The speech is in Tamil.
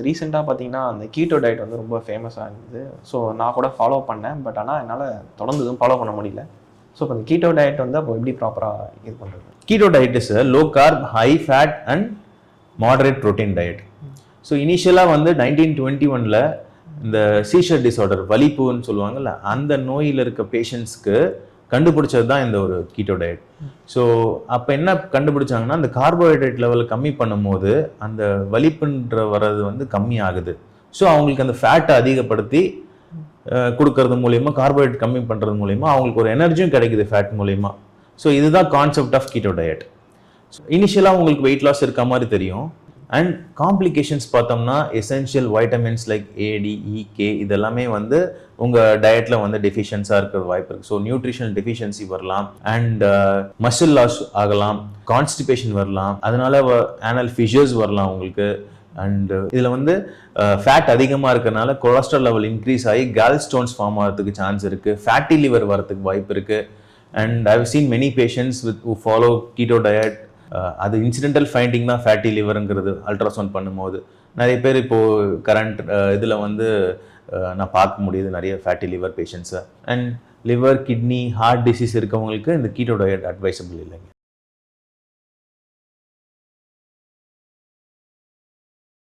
ரீசெண்டாக பார்த்தீங்கன்னா அந்த கீட்டோ டயட் வந்து ரொம்ப ஃபேமஸாக இருந்தது. ஸோ நான் கூட ஃபாலோ பண்ணேன். பட் ஆனால் என்னால் தொடர்ந்து எதுவும் ஃபாலோ பண்ண முடியல. ஸோ இப்போ இந்த கீட்டோ டயட் வந்து அப்போ எப்படி ப்ராப்பராக இது பண்ணுறது? Keto diet is a low carb, high fat and moderate protein diet. So இனிஷியலாக வந்து 1921ல் இந்த சீஷர் டிஸார்டர் வலிப்புன்னு சொல்லுவாங்கல்ல, அந்த நோயில் இருக்க பேஷண்ட்ஸ்க்கு கண்டுபிடிச்சது தான் இந்த ஒரு கீட்டோ டயட். ஸோ அப்போ என்ன கண்டுபிடிச்சாங்கன்னா, அந்த கார்போஹைட்ரேட் லெவல் கம்மி பண்ணும்போது அந்த வலிப்புன்ற வர்றது வந்து கம்மி ஆகுது. ஸோ அவங்களுக்கு அந்த ஃபேட்டை அதிகப்படுத்தி கொடுக்கறது மூலயமா, கார்போஹைட்ரேட் கம்மி பண்ணுறது மூலயமா அவங்களுக்கு ஒரு எனர்ஜியும் கிடைக்குது ஃபேட் மூலயமா. ஸோ இதுதான் கான்செப்ட் ஆஃப் கீட்டோ டயட். இனிஷியலாக உங்களுக்கு வெயிட் லாஸ் இருக்க மாதிரி தெரியும். அண்ட் காம்ப்ளிகேஷன்ஸ் பார்த்தோம்னா எசென்ஷியல் வைட்டமின்ஸ் லைக் ADEK இதெல்லாமே வந்து உங்கள் டயட்டில் வந்து டெஃபிஷியன்ஸாக இருக்கிற வாய்ப்பு இருக்குது. ஸோ நியூட்ரிஷனல் டெஃபிஷியன்சி வரலாம், அண்ட் மசில் லாஸ் ஆகலாம், கான்ஸ்டிபேஷன் வரலாம், அதனால ஆனல் ஃபிஷர்ஸ் வரலாம் உங்களுக்கு. அண்ட் இதில் வந்து ஃபேட் அதிகமாக இருக்கிறதுனால கொலஸ்ட்ரால் லெவல் இன்க்ரீஸ் ஆகி கேல் ஸ்டோன்ஸ் ஃபார்ம் ஆகிறதுக்கு சான்ஸ் இருக்குது, ஃபேட்டி லிவர் வரதுக்கு வாய்ப்பு இருக்குது. And I have seen many patients who follow keto diet. அது இன்சிடென்டல் ஃபைண்டிங் தான் ஃபேட்டி லிவருங்கிறது அல்ட்ராசவுண்ட் பண்ணும்போது. நிறைய பேர் இப்போது கரண்ட் இதில் வந்து நான் பார்க்க முடியுது நிறைய ஃபேட்டி லிவர் பேஷண்ட்ஸை. And liver, kidney, heart disease இருக்கவங்களுக்கு இந்த கீட்டோ டயட் அட்வைசபிள் இல்லைங்க.